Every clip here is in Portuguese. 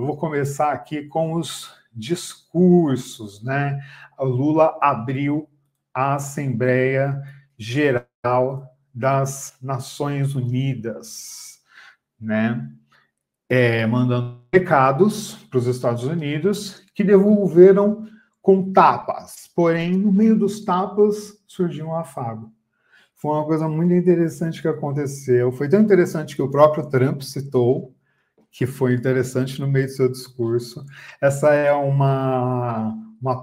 eu vou começar aqui com os discursos, né? O Lula abriu a Assembleia Geral das Nações Unidas, né? Mandando recados para os Estados Unidos, que devolveram com tapas. Porém, no meio dos tapas, surgiu um afago. Foi uma coisa muito interessante que aconteceu. Foi tão interessante que o próprio Trump citou, que foi interessante no meio do seu discurso. Essa é uma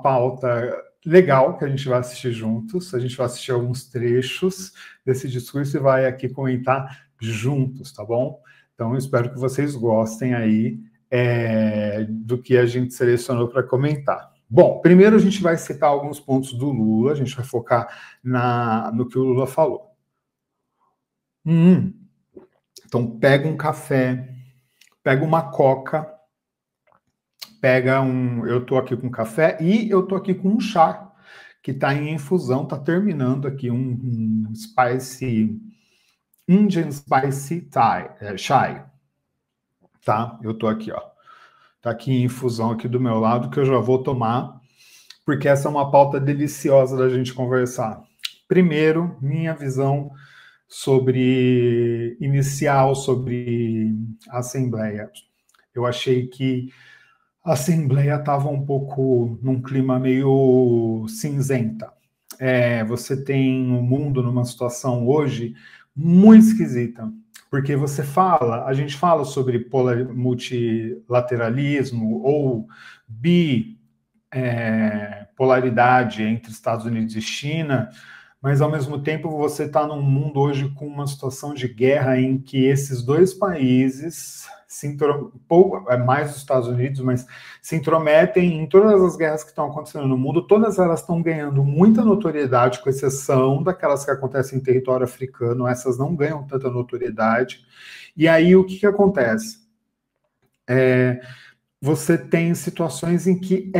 pauta legal que a gente vai assistir juntos. A gente vai assistir alguns trechos desse discurso e vai aqui comentar juntos, tá bom? Então, eu espero que vocês gostem aí do que a gente selecionou para comentar. Bom, primeiro a gente vai citar alguns pontos do Lula, a gente vai focar no que o Lula falou. Então, pega um café, pega uma coca, eu tô aqui com café e eu tô aqui com um chá, que tá em infusão, tá terminando aqui um Indian Spicy Chai, tá? Eu tô aqui, ó. Tá aqui em infusão aqui do meu lado, que eu já vou tomar, porque essa é uma pauta deliciosa da gente conversar. Primeiro, minha visão inicial sobre a Assembleia. Eu achei que a Assembleia estava um pouco num clima meio cinzenta. Você tem o mundo numa situação hoje muito esquisita, porque a gente fala sobre multilateralismo ou bipolaridade entre Estados Unidos e China, mas ao mesmo tempo você está num mundo hoje com uma situação de guerra em que esses dois países mais os Estados Unidos, mas se intrometem em todas as guerras que estão acontecendo no mundo. Todas elas estão ganhando muita notoriedade, com exceção daquelas que acontecem em território africano. Essas não ganham tanta notoriedade. E aí o que acontece? Você tem situações em que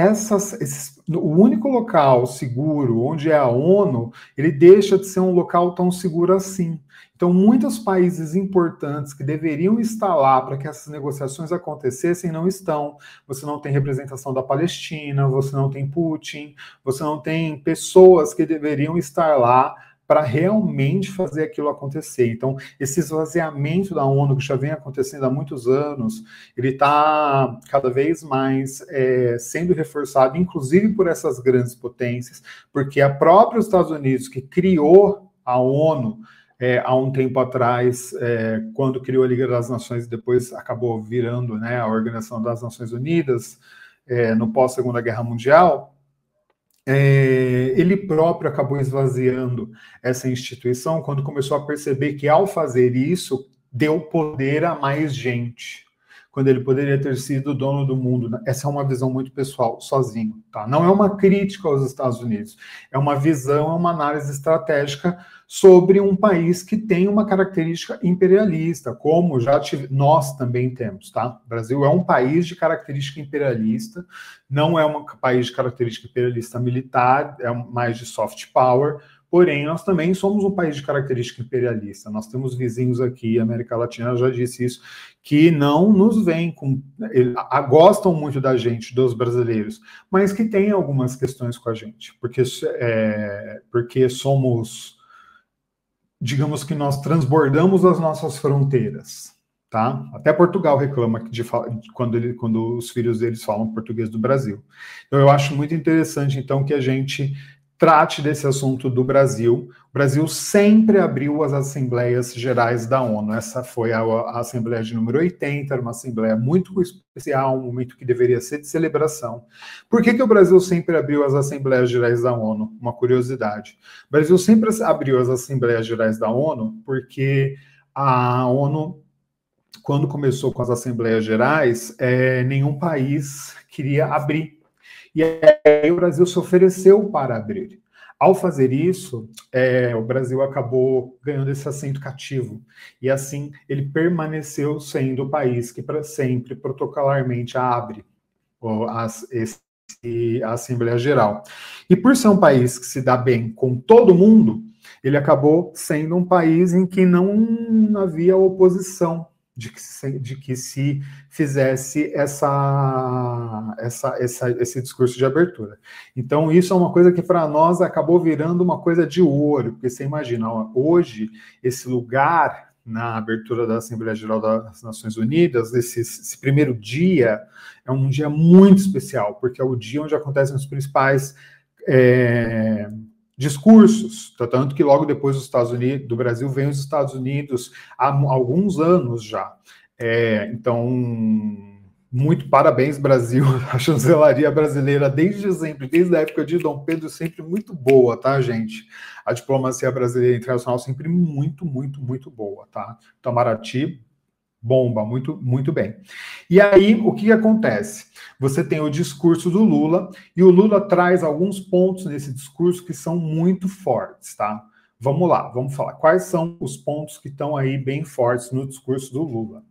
o único local seguro, onde é a ONU, ele deixa de ser um local tão seguro assim. Então, muitos países importantes que deveriam estar lá para que essas negociações acontecessem não estão. Você não tem representação da Palestina, você não tem Putin, você não tem pessoas que deveriam estar lá para realmente fazer aquilo acontecer. Então, esse esvaziamento da ONU, que já vem acontecendo há muitos anos, ele está cada vez mais sendo reforçado, inclusive por essas grandes potências, porque a própria Estados Unidos, que criou a ONU há um tempo atrás, quando criou a Liga das Nações, depois acabou virando, né, a Organização das Nações Unidas, no pós-Segunda Guerra Mundial, ele próprio acabou esvaziando essa instituição quando começou a perceber que, ao fazer isso, deu poder a mais gente, quando ele poderia ter sido o dono do mundo. Essa é uma visão muito pessoal, sozinho, tá? Não é uma crítica aos Estados Unidos, é uma visão, é uma análise estratégica sobre um país que tem uma característica imperialista, como nós também temos, tá? O Brasil é um país de característica imperialista, não é um país de característica imperialista militar, é mais de soft power, porém nós também somos um país de característica imperialista. Nós temos vizinhos aqui, a América Latina já disse isso, que não nos veem gostam muito da gente, dos brasileiros, mas que têm algumas questões com a gente, porque somos, digamos que nós transbordamos as nossas fronteiras, tá? Até Portugal reclama quando os filhos deles falam português do Brasil. Então, eu acho muito interessante, então, que a gente trate desse assunto do Brasil. O Brasil sempre abriu as Assembleias Gerais da ONU. Essa foi a Assembleia de número 80, era uma Assembleia muito especial, um momento que deveria ser de celebração. Por que o Brasil sempre abriu as Assembleias Gerais da ONU? Uma curiosidade. O Brasil sempre abriu as Assembleias Gerais da ONU porque a ONU, quando começou com as Assembleias Gerais, nenhum país queria abrir. E aí o Brasil se ofereceu para abrir. Ao fazer isso, o Brasil acabou ganhando esse assento cativo. E assim, ele permaneceu sendo o país que para sempre, protocolarmente, abre a Assembleia Geral. E por ser um país que se dá bem com todo mundo, ele acabou sendo um país em que não havia oposição, de que se fizesse esse discurso de abertura. Então, isso é uma coisa que para nós acabou virando uma coisa de ouro, porque você imagina, hoje, esse lugar na abertura da Assembleia Geral das Nações Unidas, esse primeiro dia, é um dia muito especial, porque é o dia onde acontecem os principais discursos, tanto que logo depois do Brasil vem os Estados Unidos há alguns anos já. Então, muito parabéns, Brasil. A chancelaria brasileira, desde sempre, desde a época de Dom Pedro, sempre muito boa, tá, gente? A diplomacia brasileira internacional sempre muito, muito, muito boa, tá? Itamaraty, bomba, muito, muito bem. E aí, o que acontece? Você tem o discurso do Lula, e o Lula traz alguns pontos nesse discurso que são muito fortes, tá? Vamos lá, vamos falar. Quais são os pontos que estão aí bem fortes no discurso do Lula?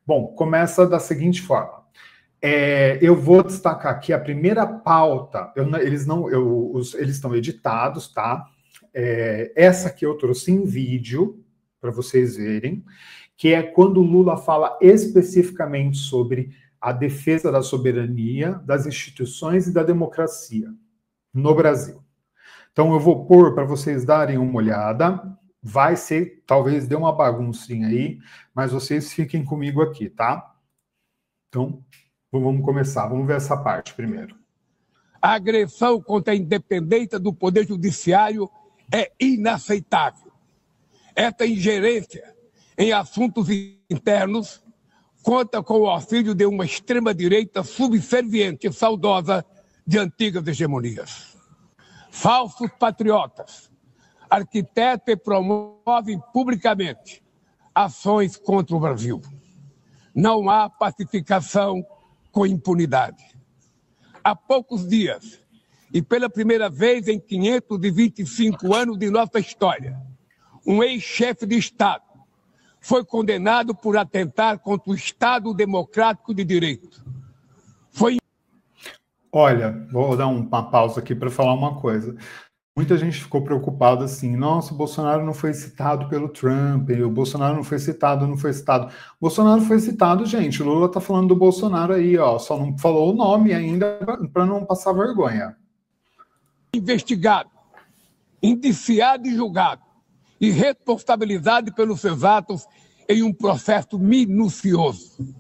Bom, começa da seguinte forma. Eu vou destacar aqui a primeira pauta. Eles estão editados, tá? Essa que eu trouxe em vídeo, para vocês verem, que é quando o Lula fala especificamente sobre a defesa da soberania, das instituições e da democracia no Brasil. Então, eu vou pôr para vocês darem uma olhada. Vai ser, talvez dê uma baguncinha aí, mas vocês fiquem comigo aqui, tá? Então, vamos começar. Vamos ver essa parte primeiro. A agressão contra a independência do Poder Judiciário é inaceitável. Essa ingerência em assuntos internos conta com o auxílio de uma extrema-direita subserviente e saudosa de antigas hegemonias. Falsos patriotas arquitetam e promovem publicamente ações contra o Brasil. Não há pacificação com impunidade. Há poucos dias, e pela primeira vez em 525 anos de nossa história, um ex-chefe de Estado foi condenado por atentar contra o Estado Democrático de Direito. Olha, vou dar uma pausa aqui para falar uma coisa. Muita gente ficou preocupada assim, nossa, o Bolsonaro não foi citado pelo Trump, o Bolsonaro não foi citado. O Bolsonaro foi citado, gente, o Lula tá falando do Bolsonaro aí, ó, só não falou o nome ainda para não passar vergonha. Investigado, indiciado e julgado, e responsabilizado pelos seus atos em um processo minucioso.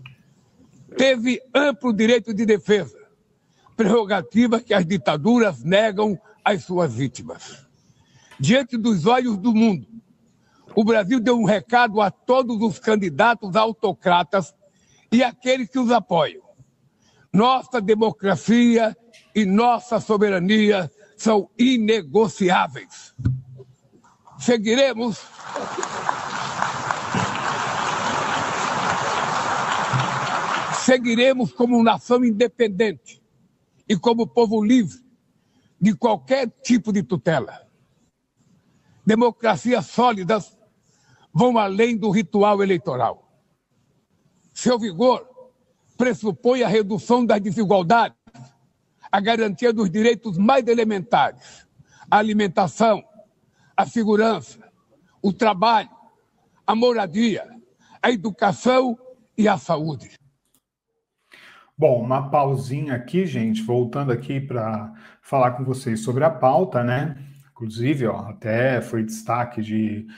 Teve amplo direito de defesa, prerrogativa que as ditaduras negam às suas vítimas. Diante dos olhos do mundo, o Brasil deu um recado a todos os candidatos autocratas e àqueles que os apoiam. Nossa democracia e nossa soberania são inegociáveis. Seguiremos como nação independente e como povo livre de qualquer tipo de tutela. Democracias sólidas vão além do ritual eleitoral. Seu vigor pressupõe a redução das desigualdades, a garantia dos direitos mais elementares, a alimentação, a segurança, o trabalho, a moradia, a educação e a saúde. Bom, uma pausinha aqui, gente, voltando aqui para falar com vocês sobre a pauta, né? Inclusive, ó, até foi destaque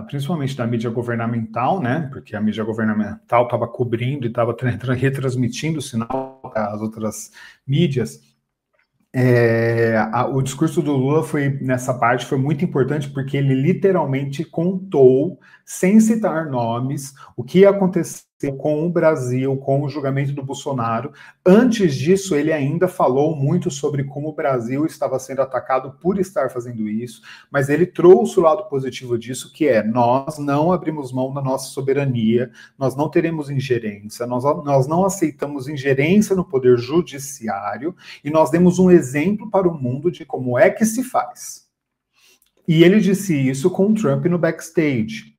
principalmente da mídia governamental, né? Porque a mídia governamental estava cobrindo e estava retransmitindo o sinal para as outras mídias. O discurso do Lula nessa parte foi muito importante porque ele literalmente contou, sem citar nomes, o que aconteceu com o Brasil, com o julgamento do Bolsonaro. Antes disso, ele ainda falou muito sobre como o Brasil estava sendo atacado por estar fazendo isso, mas ele trouxe o lado positivo disso, que é: nós não abrimos mão da nossa soberania, nós não teremos ingerência, nós não aceitamos ingerência no poder judiciário, e nós demos um exemplo para o mundo de como é que se faz. E ele disse isso com o Trump no backstage.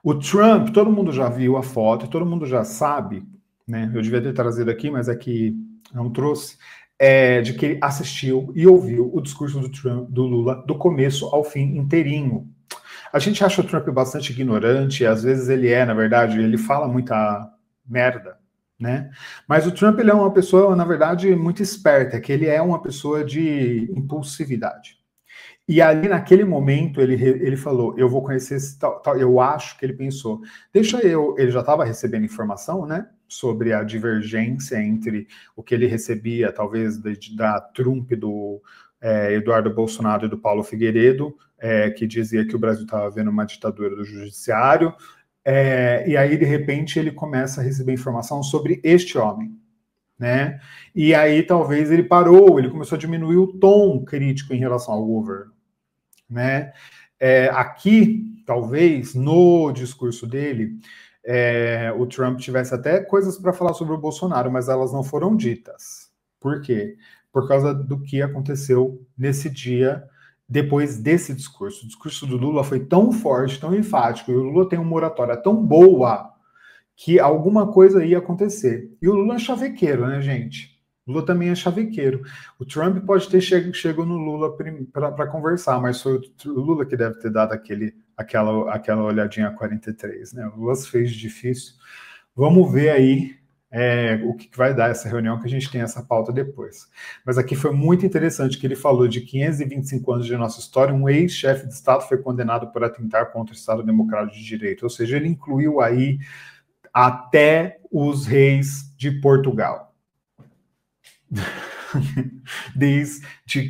O Trump, todo mundo já viu a foto, todo mundo já sabe, né? Eu devia ter trazido aqui, mas é que não trouxe, de que ele assistiu e ouviu o discurso do Lula do começo ao fim inteirinho. A gente acha o Trump bastante ignorante, às vezes ele na verdade, ele fala muita merda, né? Mas o Trump, ele é uma pessoa, na verdade, muito esperta, que ele é uma pessoa de impulsividade. E ali, naquele momento, ele falou, eu vou conhecer esse tal, eu acho que ele pensou, ele já estava recebendo informação, né, sobre a divergência entre o que ele recebia, talvez, da Trump, do Eduardo Bolsonaro e do Paulo Figueiredo, que dizia que o Brasil estava vendo uma ditadura do judiciário, e aí, de repente, ele começa a receber informação sobre este homem, né? E aí, talvez, ele começou a diminuir o tom crítico em relação ao governo, né? Aqui, talvez, no discurso dele, o Trump tivesse até coisas para falar sobre o Bolsonaro, mas elas não foram ditas. Por quê? Por causa do que aconteceu nesse dia, depois desse discurso. O discurso do Lula foi tão forte, tão enfático, e o Lula tem uma oratória tão boa que alguma coisa ia acontecer. E o Lula é chavequeiro, né, gente? O Lula também é chavequeiro. O Trump pode ter chegado no Lula para conversar, mas foi o Lula que deve ter dado aquela olhadinha 43, né? O Lula se fez difícil. Vamos ver aí o que vai dar essa reunião, que a gente tem essa pauta depois. Mas aqui foi muito interessante que ele falou de 525 anos de nossa história, um ex-chefe de Estado foi condenado por atentar contra o Estado Democrático de Direito, ou seja, ele incluiu aí até os reis de Portugal. Desde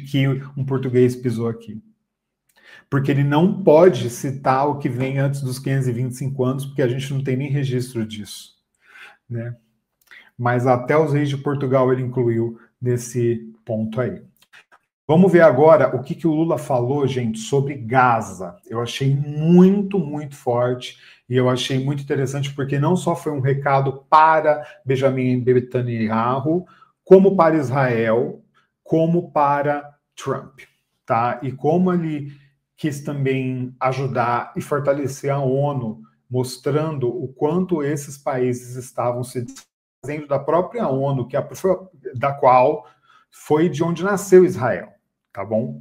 que um português pisou aqui. Porque ele não pode citar o que vem antes dos 525 anos, porque a gente não tem nem registro disso, né? Mas até os reis de Portugal ele incluiu nesse ponto aí. Vamos ver agora o que o Lula falou, gente, sobre Gaza. Eu achei muito, muito forte e eu achei muito interessante porque não só foi um recado para Benjamin Netanyahu, como para Israel, como para Trump, tá? E como ele quis também ajudar e fortalecer a ONU, mostrando o quanto esses países estavam se desfazendo da própria ONU, da qual foi de onde nasceu Israel, tá bom?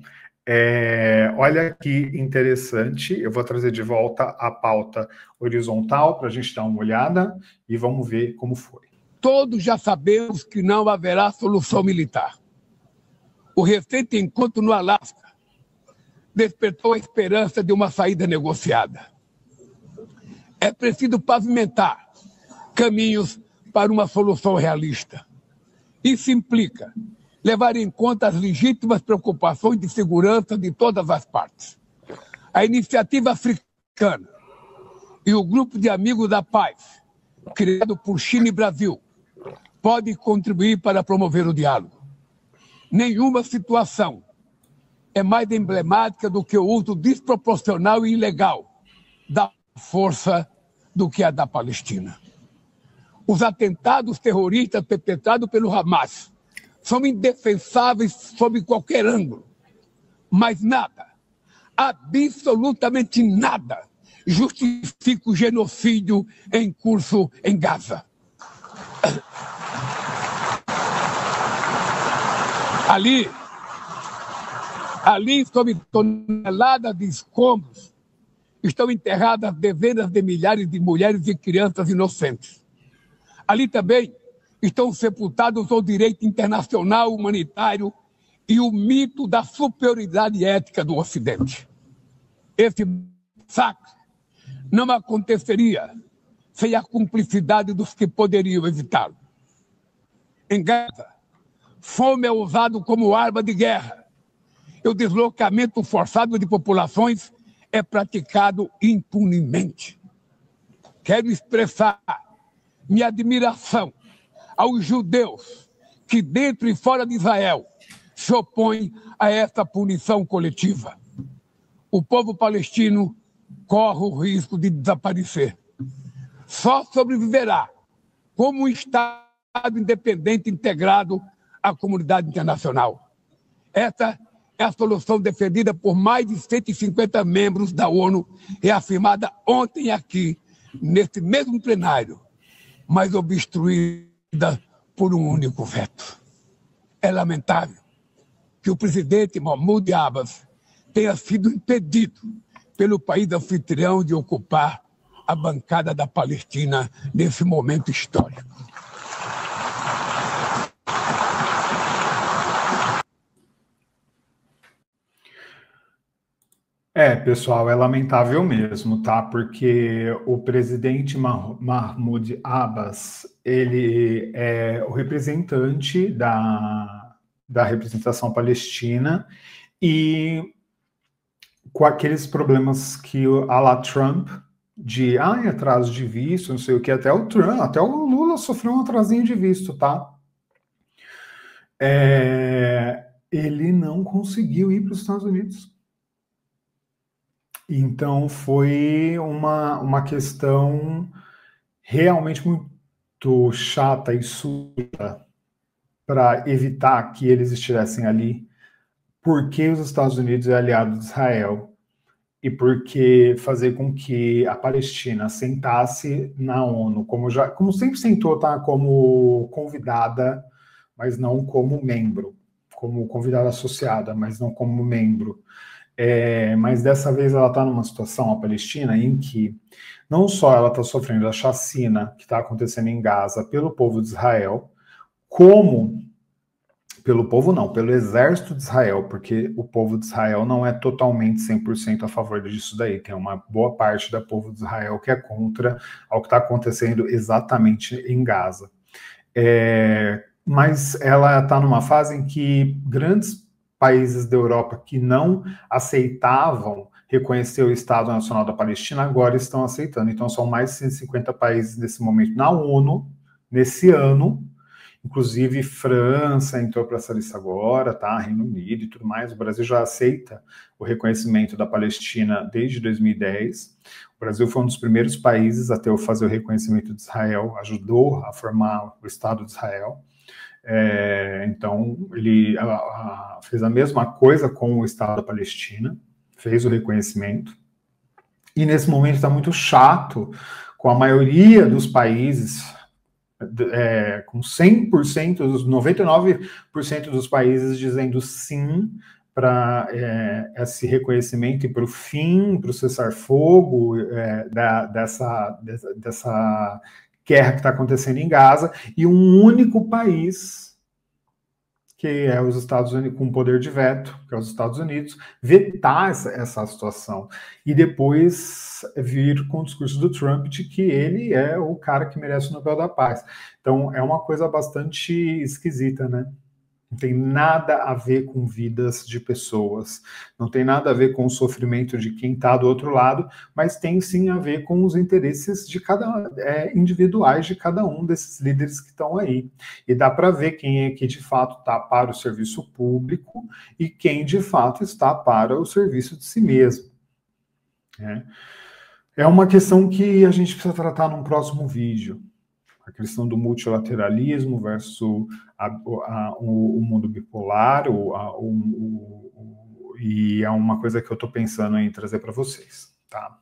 Olha que interessante, eu vou trazer de volta a pauta horizontal para a gente dar uma olhada e vamos ver como foi. Todos já sabemos que não haverá solução militar. O recente encontro no Alasca despertou a esperança de uma saída negociada. É preciso pavimentar caminhos para uma solução realista. Isso implica levar em conta as legítimas preocupações de segurança de todas as partes. A Iniciativa Africana e o Grupo de Amigos da Paz, criado por China e Brasil, pode contribuir para promover o diálogo. Nenhuma situação é mais emblemática do que o uso desproporcional e ilegal da força do que a da Palestina. Os atentados terroristas perpetrados pelo Hamas são indefensáveis sob qualquer ângulo, mas nada, absolutamente nada, justifica o genocídio em curso em Gaza. Ali, sob toneladas de escombros, estão enterradas dezenas de milhares de mulheres e crianças inocentes. Ali também estão sepultados o direito internacional humanitário e o mito da superioridade ética do Ocidente. Esse massacre não aconteceria sem a cumplicidade dos que poderiam evitá-lo. Em Gaza, fome é usado como arma de guerra e o deslocamento forçado de populações é praticado impunemente. Quero expressar minha admiração aos judeus que, dentro e fora de Israel, se opõem a essa punição coletiva. O povo palestino corre o risco de desaparecer. Só sobreviverá como um Estado independente integrado à comunidade internacional. Essa é a solução defendida por mais de 150 membros da ONU, reafirmada ontem aqui, nesse mesmo plenário, mas obstruída por um único veto. É lamentável que o presidente Mahmoud Abbas tenha sido impedido pelo país anfitrião de ocupar a bancada da Palestina nesse momento histórico. Pessoal, é lamentável mesmo, tá? Porque o presidente Mahmoud Abbas, ele é o representante da representação palestina e com aqueles problemas que a la Trump, de atraso de visto, não sei o que, até o Trump, até o Lula sofreu um atrasinho de visto, tá? Ele não conseguiu ir para os Estados Unidos. Então, foi uma questão realmente muito chata e suja para evitar que eles estivessem ali, porque os Estados Unidos é aliado de Israel e porque fazer com que a Palestina sentasse na ONU, como sempre sentou, tá? Como convidada, mas não como membro, como convidada associada, mas não como membro. Mas dessa vez ela está numa situação, a Palestina, em que não só ela está sofrendo a chacina que está acontecendo em Gaza pelo povo de Israel, como pelo povo não, pelo exército de Israel, porque o povo de Israel não é totalmente 100% a favor disso daí, tem uma boa parte do povo de Israel que é contra o que está acontecendo exatamente em Gaza. Mas ela está numa fase em que grandes países da Europa que não aceitavam reconhecer o Estado Nacional da Palestina agora estão aceitando. Então, são mais de 150 países nesse momento na ONU, nesse ano. Inclusive, França entrou para essa lista agora, tá? Reino Unido e tudo mais. O Brasil já aceita o reconhecimento da Palestina desde 2010. O Brasil foi um dos primeiros países a fazer o reconhecimento de Israel, ajudou a formar o Estado de Israel. Então, ele fez a mesma coisa com o Estado da Palestina, fez o reconhecimento. E nesse momento está muito chato com a maioria dos países, com 100%, os 99% dos países dizendo sim para esse reconhecimento e para o fim, para o cessar-fogo dessa guerra que está acontecendo em Gaza, e um único país, que é os Estados Unidos, com poder de veto, que é os Estados Unidos, vetar essa situação. E depois vir com o discurso do Trump de que ele é o cara que merece o Nobel da Paz. Então, é uma coisa bastante esquisita, né? Não tem nada a ver com vidas de pessoas, não tem nada a ver com o sofrimento de quem está do outro lado, mas tem sim a ver com os interesses de individuais de cada um desses líderes que estão aí. E dá para ver quem é que de fato está para o serviço público e quem de fato está para o serviço de si mesmo. É uma questão que a gente precisa tratar num próximo vídeo. A questão do multilateralismo versus o mundo bipolar, e é uma coisa que eu estou pensando em trazer para vocês. Tá?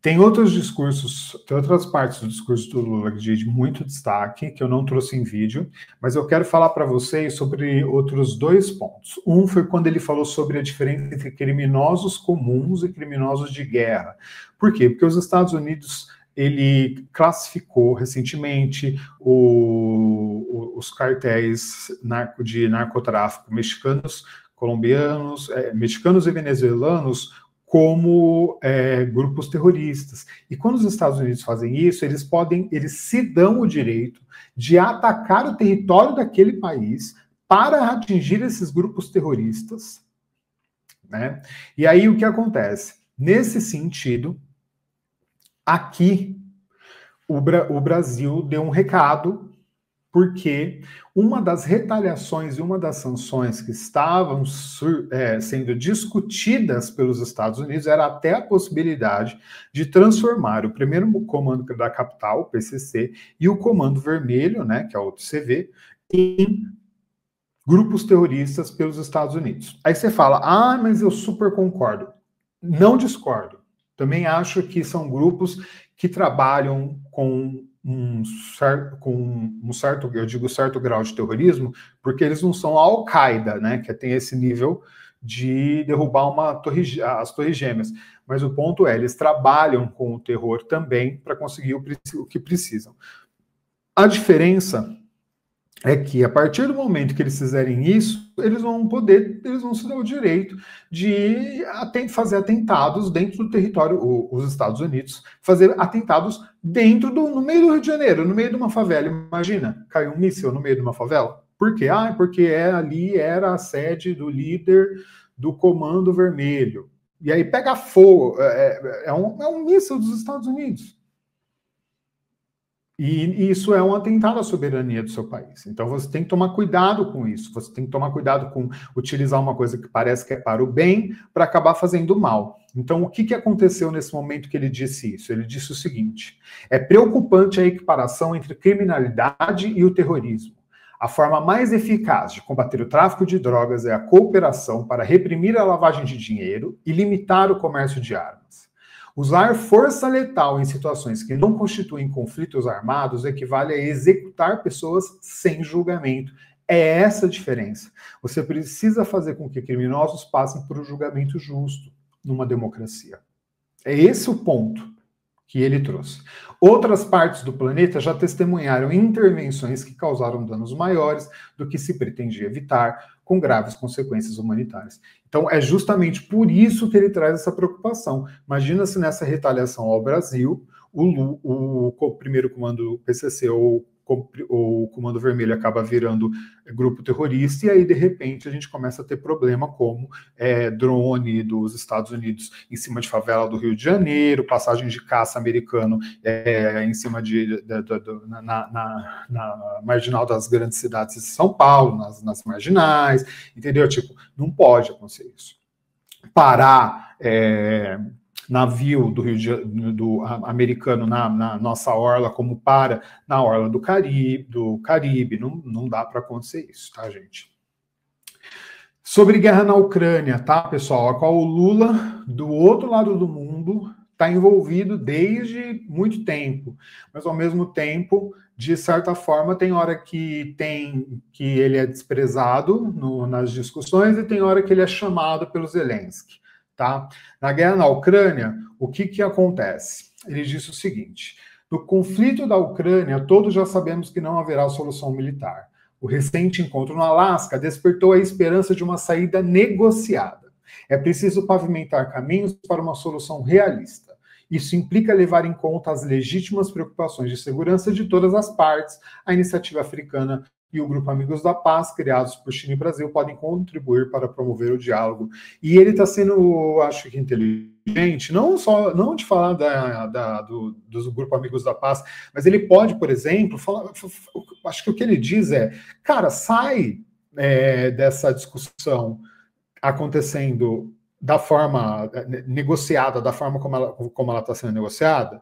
Tem outros discursos, tem outras partes do discurso do Lula de muito destaque, que eu não trouxe em vídeo, mas eu quero falar para vocês sobre outros dois pontos. Um foi quando ele falou sobre a diferença entre criminosos comuns e criminosos de guerra. Por quê? Porque os Estados Unidos, ele classificou recentemente os cartéis de narcotráfico mexicanos, colombianos, mexicanos e venezuelanos como grupos terroristas. E quando os Estados Unidos fazem isso, eles se dão o direito de atacar o território daquele país para atingir esses grupos terroristas, né? E aí o que acontece? Nesse sentido, aqui, o Brasil deu um recado, porque uma das retaliações e uma das sanções que estavam sendo discutidas pelos Estados Unidos era até a possibilidade de transformar o primeiro comando da capital, o PCC, e o Comando Vermelho, né, que é o CV, em grupos terroristas pelos Estados Unidos. Aí você fala, mas eu super concordo. Não discordo. Também acho que são grupos que trabalham com um certo, eu digo certo grau de terrorismo, porque eles não são a Al-Qaeda, né, que tem esse nível de derrubar as Torres Gêmeas. Mas o ponto é, eles trabalham com o terror também para conseguir o que precisam. A diferença é que a partir do momento que eles fizerem isso, eles vão se dar o direito de fazer atentados dentro do território, os Estados Unidos, fazer atentados no meio do Rio de Janeiro, no meio de uma favela. Imagina, caiu um míssil no meio de uma favela. Por quê? Porque ali era a sede do líder do Comando Vermelho. E aí pega fogo, é um míssil dos Estados Unidos. E isso é um atentado à soberania do seu país. Então você tem que tomar cuidado com isso. Você tem que tomar cuidado com utilizar uma coisa que parece que é para o bem para acabar fazendo mal. Então o que aconteceu nesse momento que ele disse isso? Ele disse o seguinte: é preocupante a equiparação entre criminalidade e o terrorismo. A forma mais eficaz de combater o tráfico de drogas é a cooperação para reprimir a lavagem de dinheiro e limitar o comércio de armas. Usar força letal em situações que não constituem conflitos armados equivale a executar pessoas sem julgamento. É essa a diferença. Você precisa fazer com que criminosos passem por um julgamento justo numa democracia. É esse o ponto que ele trouxe. Outras partes do planeta já testemunharam intervenções que causaram danos maiores do que se pretendia evitar, com graves consequências humanitárias. Então, é justamente por isso que ele traz essa preocupação. Imagina se nessa retaliação ao Brasil, o primeiro comando do PCC ou o Comando Vermelho acaba virando grupo terrorista, e aí, de repente, a gente começa a ter problema como drone dos Estados Unidos em cima de favela do Rio de Janeiro, passagem de caça americano em cima na marginal das grandes cidades de São Paulo, nas marginais, entendeu? Tipo, não pode acontecer isso. Parar navio do americano na nossa orla, como para na orla do Caribe. Não dá para acontecer isso, tá, gente? Sobre guerra na Ucrânia, tá, pessoal? A qual o Lula, do outro lado do mundo, está envolvido desde muito tempo, mas ao mesmo tempo, de certa forma, tem hora que ele é desprezado nas discussões e tem hora que ele é chamado pelo Zelensky. Tá? Na guerra na Ucrânia, o que acontece? Ele disse o seguinte: no conflito da Ucrânia, todos já sabemos que não haverá solução militar. O recente encontro no Alasca despertou a esperança de uma saída negociada. É preciso pavimentar caminhos para uma solução realista. Isso implica levar em conta as legítimas preocupações de segurança de todas as partes. A iniciativa africana e o Grupo Amigos da Paz, criados por China e Brasil, podem contribuir para promover o diálogo. E ele está sendo, acho que, inteligente, não de falar do Grupo Amigos da Paz, mas ele pode, por exemplo, falar, acho que o que ele diz é, cara, sai dessa discussão acontecendo da forma negociada, da forma como ela está sendo negociada,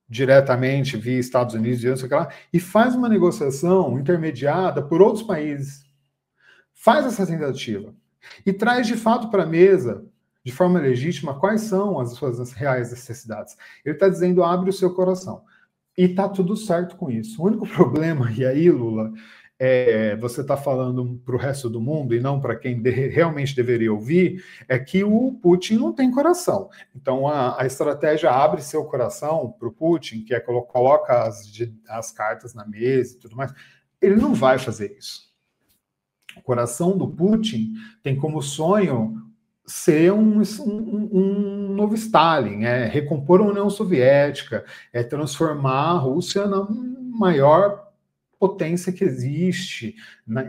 diretamente via Estados Unidos e faz uma negociação intermediada por outros países. Faz essa tentativa. E traz de fato para a mesa, de forma legítima, quais são as suas reais necessidades. Ele está dizendo, abre o seu coração. E está tudo certo com isso. O único problema, e aí, Lula, você está falando para o resto do mundo e não para quem realmente deveria ouvir, é que o Putin não tem coração. Então a estratégia abre seu coração para o Putin, que coloca as cartas na mesa e tudo mais. Ele não vai fazer isso. O coração do Putin tem como sonho ser um novo Stalin, recompor a União Soviética, transformar a Rússia na maior potência que existe,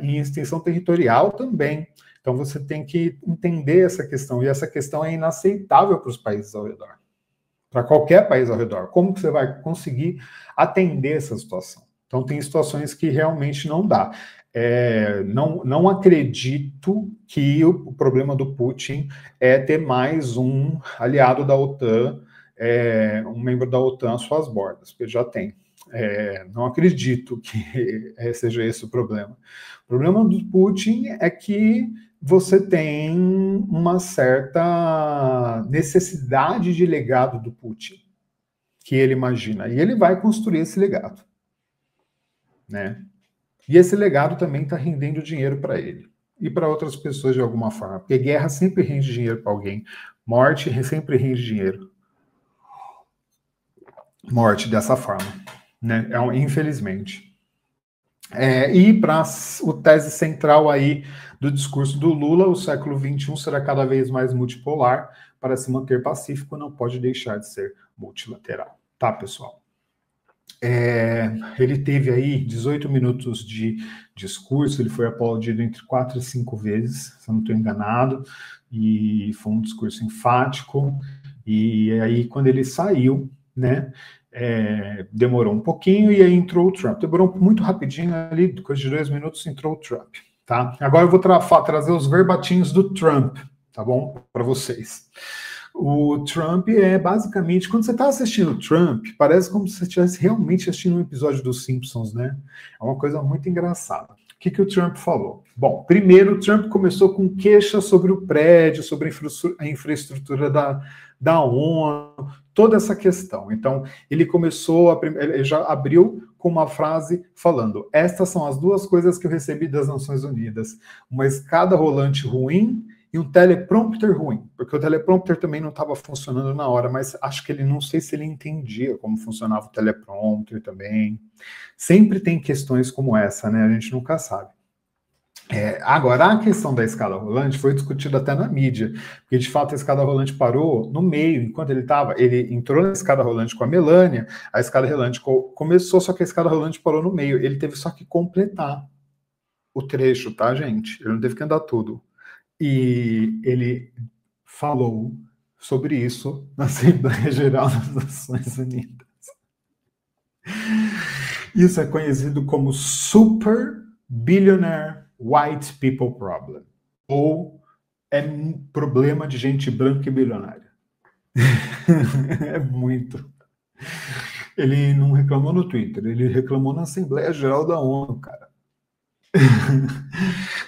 em extensão territorial também. Então você tem que entender essa questão, e essa questão é inaceitável para os países ao redor, para qualquer país ao redor. Como que você vai conseguir atender essa situação? Então tem situações que realmente não dá. Não acredito que o problema do Putin é ter mais um aliado da OTAN, um membro da OTAN às suas bordas, porque já tem. Não acredito que seja esse o problema. O problema do Putin é que você tem uma certa necessidade de legado do Putin, que ele imagina, e ele vai construir esse legado, né? E esse legado também está rendendo dinheiro para ele. e para outras pessoas de alguma forma. Porque guerra sempre rende dinheiro para alguém. Morte sempre rende dinheiro. Morte dessa forma, né? Infelizmente. E para o tese central aí do discurso do Lula, o século XXI será cada vez mais multipolar. Para se manter pacífico, não pode deixar de ser multilateral. Tá, pessoal? Ele teve aí 18 minutos de discurso, ele foi aplaudido entre 4 e 5 vezes, se eu não estou enganado, e foi um discurso enfático, e aí quando ele saiu, né, demorou um pouquinho, e aí entrou o Trump. Demorou muito rapidinho ali, coisa de 2 minutos, entrou o Trump, tá? Agora eu vou trazer os verbatinhos do Trump, tá bom? Para vocês. O Trump basicamente, quando você está assistindo o Trump, parece como se você estivesse realmente assistindo um episódio dos Simpsons, né? É uma coisa muito engraçada. O que o Trump falou? Bom, primeiro, o Trump começou com queixa sobre o prédio, sobre a infraestrutura da ONU, toda essa questão. Então, ele ele já abriu com uma frase falando: estas são as 2 coisas que eu recebi das Nações Unidas, uma escada rolante ruim e um teleprompter ruim, porque o teleprompter também não estava funcionando na hora, mas acho que não sei se ele entendia como funcionava o teleprompter também. Sempre tem questões como essa, né? A gente nunca sabe. Agora, a questão da escada rolante foi discutida até na mídia, porque de fato a escada rolante parou no meio, enquanto ele entrou na escada rolante com a Melânia, a escada rolante começou, só que a escada rolante parou no meio, ele teve só que completar o trecho, tá, gente? Ele não teve que andar tudo. E ele falou sobre isso na Assembleia Geral das Nações Unidas. Isso é conhecido como Super Billionaire White People Problem, ou problema de gente branca e bilionária. É muito. Ele não reclamou no Twitter, ele reclamou na Assembleia Geral da ONU, cara.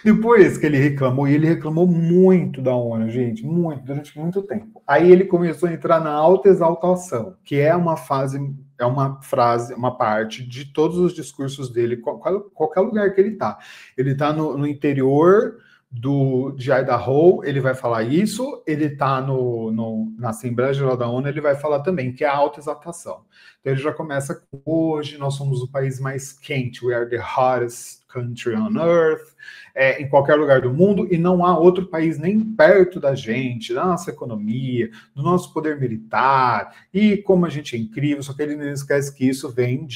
Depois que ele reclamou muito da ONU, gente, durante muito tempo. Aí ele começou a entrar na autoexaltação, que é uma parte de todos os discursos dele, qualquer lugar que ele está. Ele está no interior de Idaho, ele vai falar isso, ele está na Assembleia Geral da ONU, ele vai falar também, que é a autoexaltação. Então ele já começa com: hoje nós somos o país mais quente, we are the hottest country on earth, em qualquer lugar do mundo, e não há outro país nem perto da gente, da nossa economia, do nosso poder militar, e como a gente é incrível, só que ele não esquece que isso vem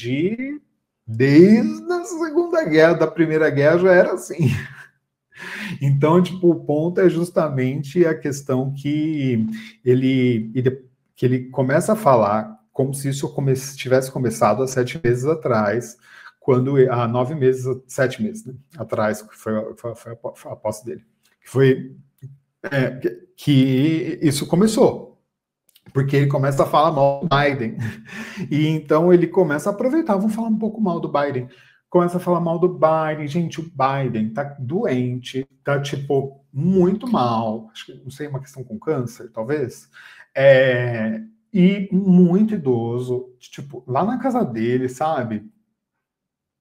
desde a Segunda Guerra, da Primeira Guerra já era assim. Então, tipo, o ponto é justamente a questão que ele começa a falar como se isso tivesse começado há 7 meses atrás, quando há 9 meses, 7 meses, né, atrás, que foi a posse dele. Que isso começou, porque ele começa a falar mal do Biden. E então ele começa a aproveitar, vamos falar um pouco mal do Biden. Começa a falar mal do Biden. Gente, o Biden tá doente, tá, tipo, muito mal. Acho que, não sei, uma questão com câncer, talvez. E muito idoso, tipo, lá na casa dele, sabe?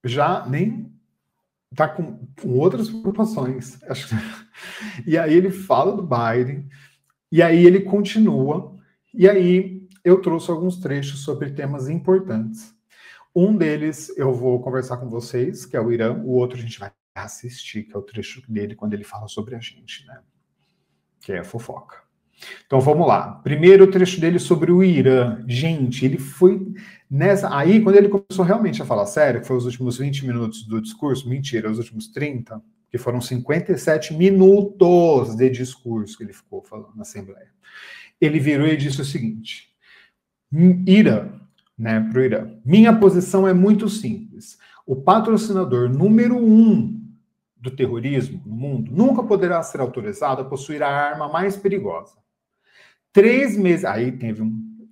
Já nem tá com outras preocupações. E aí ele fala do Biden, e aí ele continua, e aí eu trouxe alguns trechos sobre temas importantes. Um deles eu vou conversar com vocês, que é o Irã. O outro a gente vai assistir, que é o trecho dele quando ele fala sobre a gente, né? Que é a fofoca. Então vamos lá. Primeiro o trecho dele sobre o Irã. Gente, ele foi nessa... Aí, quando ele começou realmente a falar sério, que foi os últimos 20 minutos do discurso, mentira, os últimos 30, que foram 57 minutos de discurso que ele ficou falando na Assembleia. Ele virou e disse o seguinte: Irã, né, para o Irã. Minha posição é muito simples. O patrocinador número 1 do terrorismo no mundo nunca poderá ser autorizado a possuir a arma mais perigosa. 3 meses... Aí teve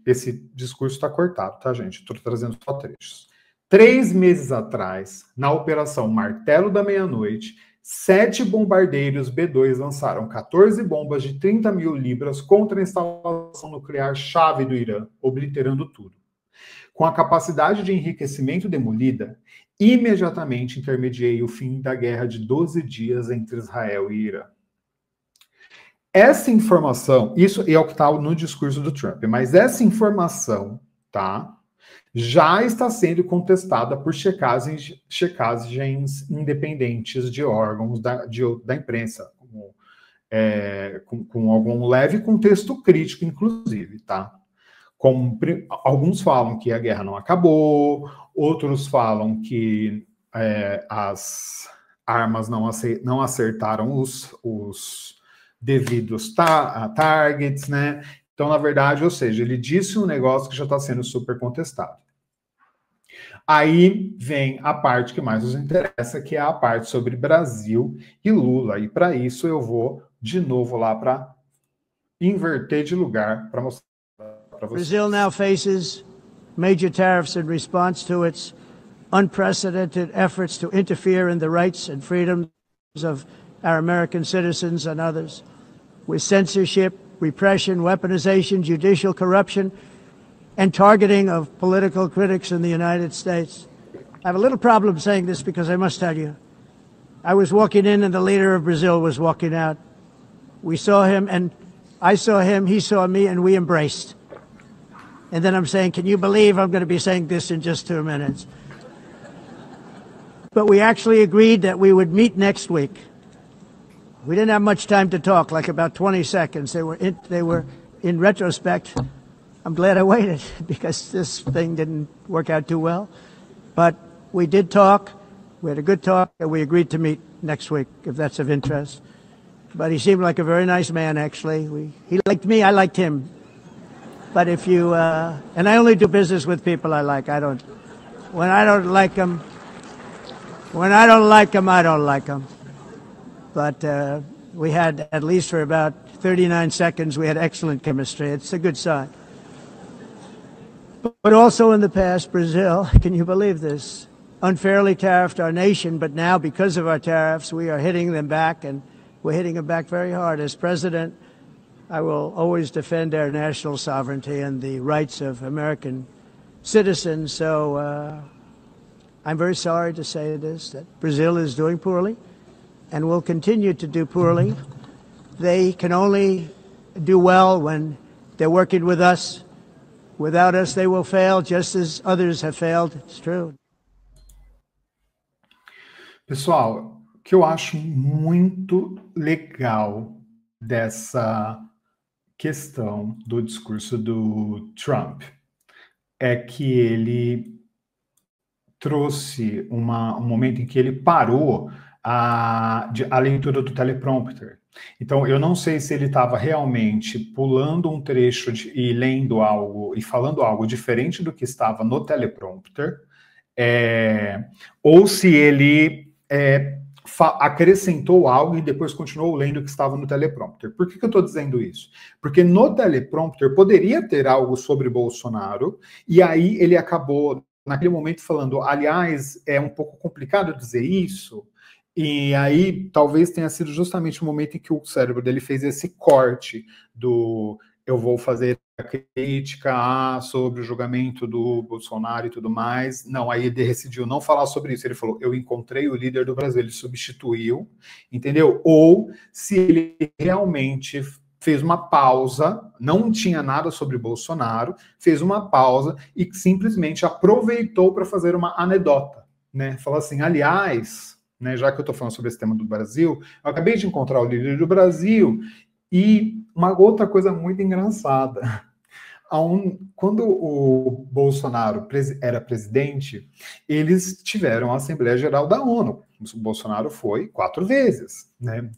esse discurso está cortado, tá, gente? Estou trazendo só trechos. 3 meses atrás, na Operação Martelo da Meia-Noite, 7 bombardeiros B-2 lançaram 14 bombas de 30 mil libras contra a instalação nuclear-chave do Irã, obliterando tudo. Com a capacidade de enriquecimento demolida, imediatamente intermediei o fim da guerra de 12 dias entre Israel e Irã. Essa informação, isso é o que está no discurso do Trump, mas essa informação, tá, já está sendo contestada por checagens independentes de órgãos da imprensa, com algum leve contexto crítico, inclusive, tá? Alguns falam que a guerra não acabou, outros falam que as armas não acertaram os devidos targets, né? Então, na verdade, ou seja, ele disse um negócio que já está sendo super contestado. Aí vem a parte que mais nos interessa, que é a parte sobre Brasil e Lula. E para isso eu vou de novo lá para inverter de lugar para mostrar para vocês. Brazil now faces major tariffs in response to its unprecedented efforts to interfere in the rights and freedoms of our American citizens and others, with censorship, repression, weaponization, judicial corruption, and targeting of political critics in the United States. I have a little problem saying this because I must tell you, I was walking in and the leader of Brazil was walking out. We saw him and I saw him, he saw me, and we embraced. And then I'm saying, can you believe I'm going to be saying this in just 2 minutes? But we actually agreed that we would meet next week. We didn't have much time to talk, like about 20 seconds. They were in retrospect, I'm glad I waited because this thing didn't work out too well. But we did talk. We had a good talk, and we agreed to meet next week, if that's of interest. But he seemed like a very nice man, actually. He liked me, I liked him. But if you, and I only do business with people I like. When I don't like them, I don't like them. But we had, at least for about 39 seconds, we had excellent chemistry. It's a good sign. But also in the past, Brazil, can you believe this, unfairly tariffed our nation, but now because of our tariffs, we are hitting them back, and we're hitting them back very hard. As president, I will always defend our national sovereignty and the rights of American citizens. So I'm very sorry to say this, that Brazil is doing poorly and will continue to do poorly. They can only do well when they're working with us. Without us, they will fail, just as others have failed. It's true. Pessoal, o que eu acho muito legal dessa questão do discurso do Trump é que ele trouxe um momento em que ele parou a leitura do teleprompter. Então, eu não sei se ele estava realmente pulando um trecho e lendo algo e falando algo diferente do que estava no teleprompter, ou se ele acrescentou algo e depois continuou lendo o que estava no teleprompter. Por que eu estou dizendo isso? Porque no teleprompter poderia ter algo sobre Bolsonaro, e aí ele acabou, naquele momento, falando, aliás, é um pouco complicado dizer isso, e aí talvez tenha sido justamente o momento em que o cérebro dele fez esse corte do eu vou fazer a crítica sobre o julgamento do Bolsonaro e tudo mais. Não, aí ele decidiu não falar sobre isso. Ele falou, eu encontrei o líder do Brasil, ele substituiu, entendeu? Ou se ele realmente fez uma pausa, não tinha nada sobre Bolsonaro, fez uma pausa e simplesmente aproveitou para fazer uma anedota, né? Falou assim, aliás, né, já que eu estou falando sobre esse tema do Brasil, eu acabei de encontrar o líder do Brasil. E uma outra coisa muito engraçada, quando o Bolsonaro era presidente, eles tiveram a Assembleia Geral da ONU. O Bolsonaro foi 4 vezes, né,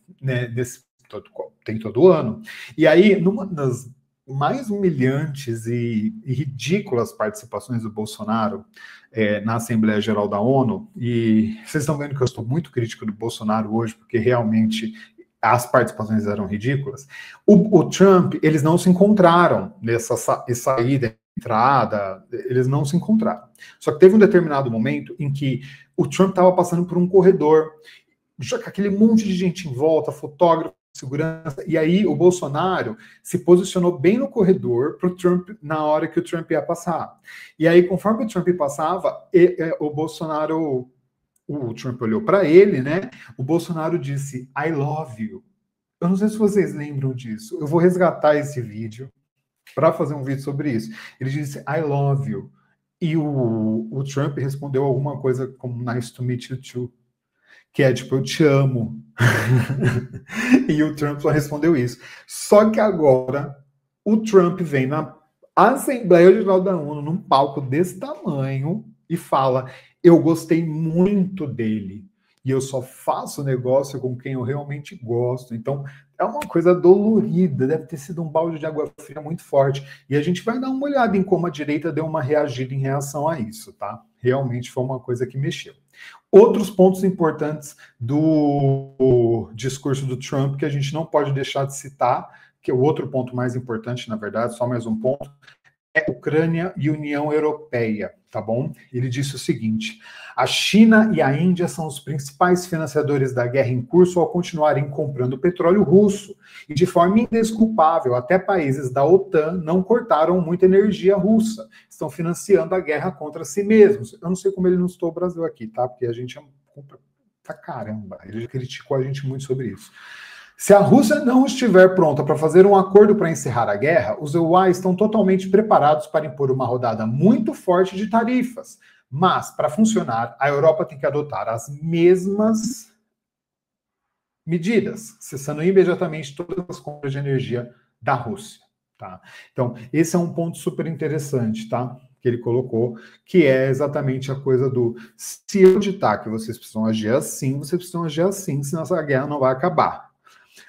tem todo ano. E aí, numa das mais humilhantes e ridículas participações do Bolsonaro na Assembleia Geral da ONU, e vocês estão vendo que eu estou muito crítico do Bolsonaro hoje, porque realmente as participações eram ridículas. O Trump, eles não se encontraram nessa saída, entrada, eles não se encontraram. Só que teve um determinado momento em que o Trump estava passando por um corredor, já com aquele monte de gente em volta, fotógrafo, segurança. E aí o Bolsonaro se posicionou bem no corredor para o Trump na hora que o Trump ia passar. E aí, conforme o Trump passava, o Trump olhou para ele, né? O Bolsonaro disse, I love you. Eu não sei se vocês lembram disso. Eu vou resgatar esse vídeo para fazer um vídeo sobre isso. Ele disse, I love you. E o Trump respondeu alguma coisa como nice to meet you too. Que é tipo, eu te amo. E o Trump só respondeu isso. Só que agora, o Trump vem na Assembleia Geral da ONU, num palco desse tamanho, e fala, eu gostei muito dele, e eu só faço negócio com quem eu realmente gosto. Então, é uma coisa dolorida, deve ter sido um balde de água fria muito forte. E a gente vai dar uma olhada em como a direita deu uma reagida em reação a isso, tá? Realmente foi uma coisa que mexeu. Outros pontos importantes do discurso do Trump que a gente não pode deixar de citar, que é o outro ponto mais importante, na verdade, só mais um ponto, é Ucrânia e União Europeia, tá bom? Ele disse o seguinte, a China e a Índia são os principais financiadores da guerra em curso ao continuarem comprando petróleo russo, e de forma indesculpável, até países da OTAN não cortaram muita energia russa, estão financiando a guerra contra si mesmos. Eu não sei como ele não citou o Brasil aqui, tá? Porque a gente é pra caramba, ele criticou a gente muito sobre isso. Se a Rússia não estiver pronta para fazer um acordo para encerrar a guerra, os EUA estão totalmente preparados para impor uma rodada muito forte de tarifas. Mas, para funcionar, a Europa tem que adotar as mesmas medidas, cessando imediatamente todas as compras de energia da Rússia. Tá? Então, esse é um ponto super interessante, tá? Que ele colocou, que é exatamente a coisa do se eu ditar que vocês precisam agir assim, vocês precisam agir assim, senão essa guerra não vai acabar.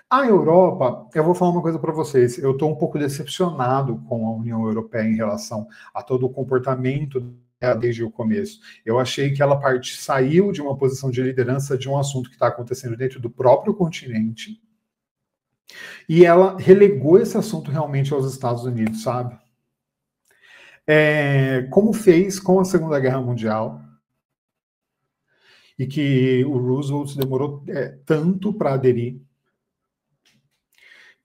A Europa, eu vou falar uma coisa para vocês, eu estou um pouco decepcionado com a União Europeia em relação a todo o comportamento dela desde o começo. Eu achei que ela saiu de uma posição de liderança de um assunto que está acontecendo dentro do próprio continente e ela relegou esse assunto realmente aos Estados Unidos, sabe? Como fez com a Segunda Guerra Mundial, e que o Roosevelt demorou tanto para aderir,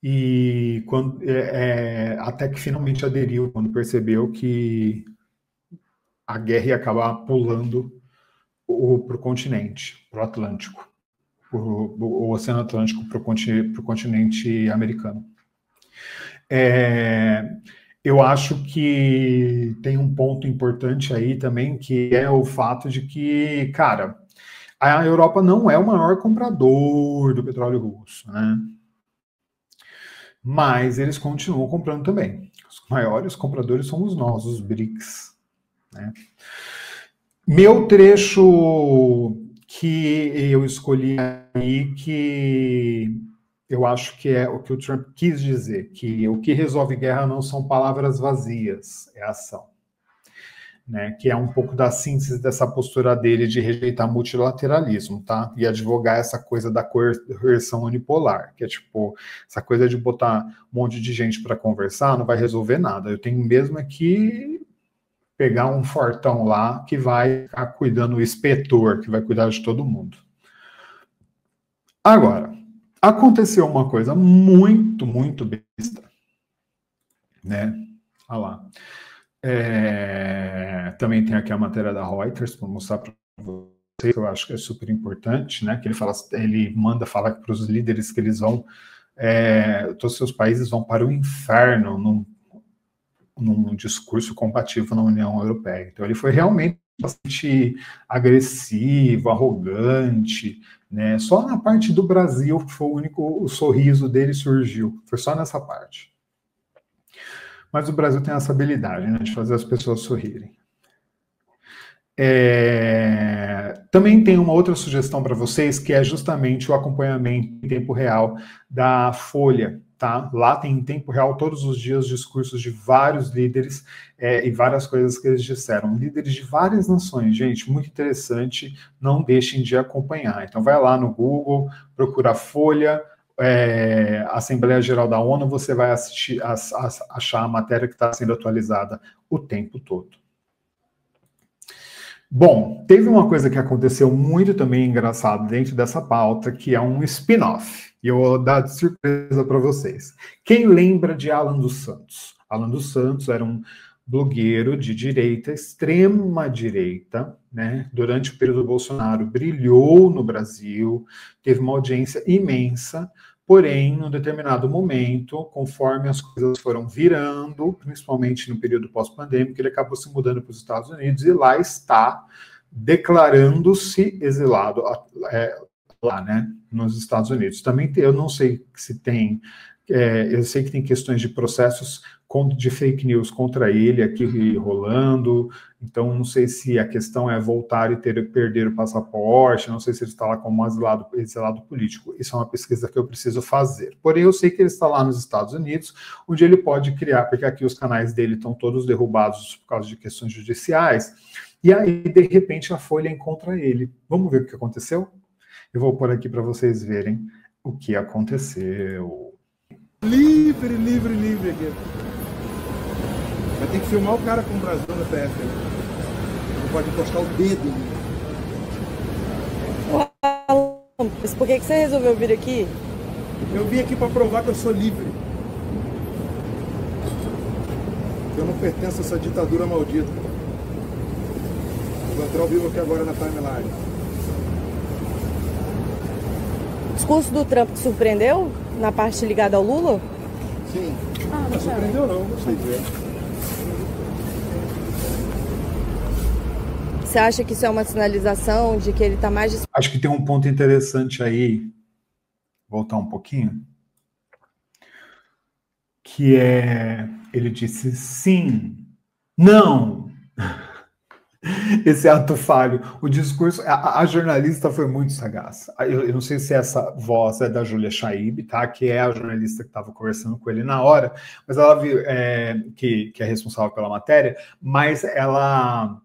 e até que finalmente aderiu, quando percebeu que a guerra ia acabar pulando para o continente, para o Atlântico, o Oceano Atlântico para o continente americano. Eu acho que tem um ponto importante aí também, que é o fato de que, cara, a Europa não é o maior comprador do petróleo russo, né? Mas eles continuam comprando também. Os maiores compradores somos nós, os BRICS. Né? Meu trecho que eu escolhi aí, que eu acho que é o que o Trump quis dizer, que o que resolve guerra não são palavras vazias, é ação. Né, que é um pouco da síntese dessa postura dele de rejeitar multilateralismo, tá? E advogar essa coisa da coerção unipolar, que é tipo, essa coisa de botar um monte de gente para conversar não vai resolver nada. Eu tenho mesmo que pegar um fortão lá que vai ficar cuidando, o inspetor, que vai cuidar de todo mundo. Agora, aconteceu uma coisa muito, muito besta, né? Olha lá. Também tem aqui a matéria da Reuters para mostrar para vocês, que eu acho que é super importante, né? Que ele manda falar para os líderes que eles vão, todos os seus países vão para o inferno num discurso combativo na União Europeia. Então ele foi realmente bastante agressivo, arrogante, né? Só na parte do Brasil que foi o sorriso dele surgiu, foi só nessa parte. Mas o Brasil tem essa habilidade, né, de fazer as pessoas sorrirem. Também tem uma outra sugestão para vocês, que é justamente o acompanhamento em tempo real da Folha. Tá? Lá tem em tempo real todos os dias discursos de vários líderes e várias coisas que eles disseram. Líderes de várias nações, gente, muito interessante, não deixem de acompanhar. Então vai lá no Google, procura a Folha, Assembleia Geral da ONU, você vai achar a matéria que está sendo atualizada o tempo todo. Bom, teve uma coisa que aconteceu muito também engraçado dentro dessa pauta, que é um spin-off. E eu vou dar de surpresa para vocês. Quem lembra de Alan dos Santos? Alan dos Santos era um blogueiro de direita, extrema direita, né? Durante o período do Bolsonaro, brilhou no Brasil, teve uma audiência imensa, porém, num determinado momento, conforme as coisas foram virando, principalmente no período pós-pandêmico, ele acabou se mudando para os Estados Unidos e lá está declarando-se exilado lá, né, nos Estados Unidos. Também eu não sei se tem, eu sei que tem questões de processos de fake news contra ele aqui rolando, então não sei se a questão é voltar e perder o passaporte, não sei se ele está lá como exilado político. Isso é uma pesquisa que eu preciso fazer. Porém, eu sei que ele está lá nos Estados Unidos, onde ele pode criar, porque aqui os canais dele estão todos derrubados por causa de questões judiciais, e aí, de repente, a Folha encontra ele. Vamos ver o que aconteceu? Eu vou pôr aqui para vocês verem o que aconteceu. Livre, livre, livre aqui. Vai ter que filmar o cara com o brasão no PF. Não pode encostar o dedo. Mas por que você resolveu vir aqui? Eu vim aqui para provar que eu sou livre. Eu não pertenço a essa ditadura maldita. Vou entrar ao vivo aqui agora na timeline. O discurso do Trump te surpreendeu? Na parte ligada ao Lula? Sim. Não surpreendeu não, não sei dizer. Você acha que isso é uma sinalização de que ele está mais... Acho que tem um ponto interessante aí, voltar um pouquinho, que é, ele disse sim, não, esse ato falho. O discurso, a jornalista foi muito sagaz. Eu não sei se essa voz é da Júlia Shaib, tá? Que é a jornalista que estava conversando com ele na hora, mas ela viu, que é responsável pela matéria, mas ela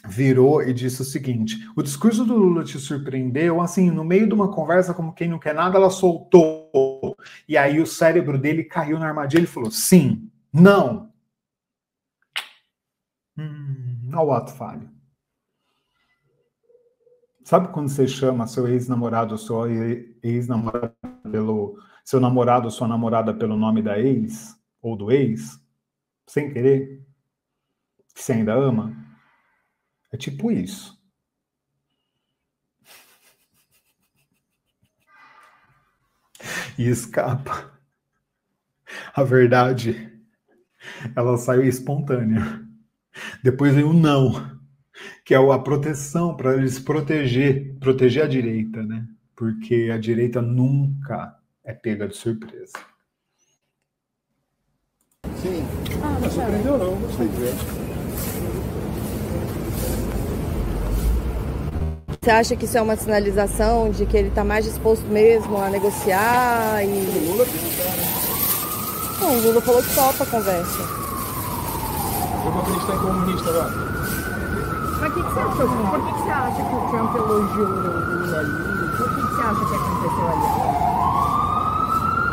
virou e disse o seguinte: o discurso do Lula te surpreendeu? Assim, no meio de uma conversa, como quem não quer nada, ela soltou. E aí o cérebro dele caiu na armadilha e falou sim, não. Olha o ato falho. Sabe quando você chama seu ex-namorado ou sua ex-namorada pelo... seu namorado ou sua namorada pelo nome da ex ou do ex, sem querer, que você ainda ama? É tipo isso. E escapa. A verdade, ela saiu espontânea. Depois vem o não, que é a proteção, para eles proteger a direita, né? Porque a direita nunca é pega de surpresa. Sim. Não surpreendeu não, não sei dizer. Você acha que isso é uma sinalização de que ele está mais disposto mesmo a negociar e... O Lula que não tá, né? Não, o Lula falou que topa a conversa. Eu vou acreditar em comunista agora. Mas o que você achou? Por que você acha que o Trump elogiou o Lula ali? O que você acha que aconteceu ali?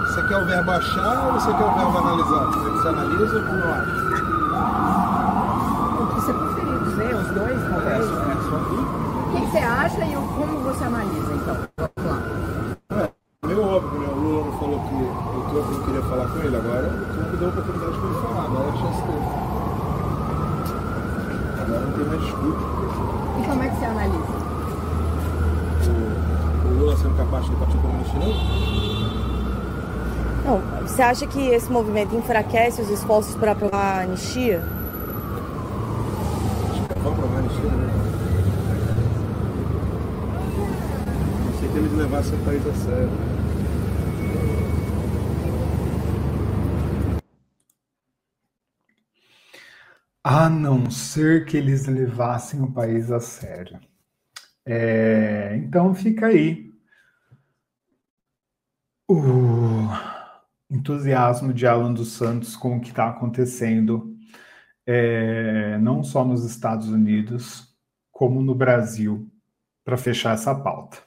Você quer o verbo achar ou você quer o verbo analisar? Você analisa ou não acha? O que você preferir dizer, os dois, talvez? O que você acha e como você analisa, então? Vamos lá. Meio óbvio, né? O Lula não falou que o Trump não queria falar com ele, agora o Trump deu a oportunidade para ele falar, agora é a chance dele. Agora não tem mais disputa. E como é que você analisa? O Lula sendo capaz do Partido Comunista não? Não, você acha que esse movimento enfraquece os esforços para aprovar a anistia? Vamos aprovar a anistia, né? Não sei que eles levassem o país a sério. A não ser que eles levassem o país a sério. Então fica aí o entusiasmo de Alan dos Santos com o que está acontecendo, não só nos Estados Unidos, como no Brasil, para fechar essa pauta.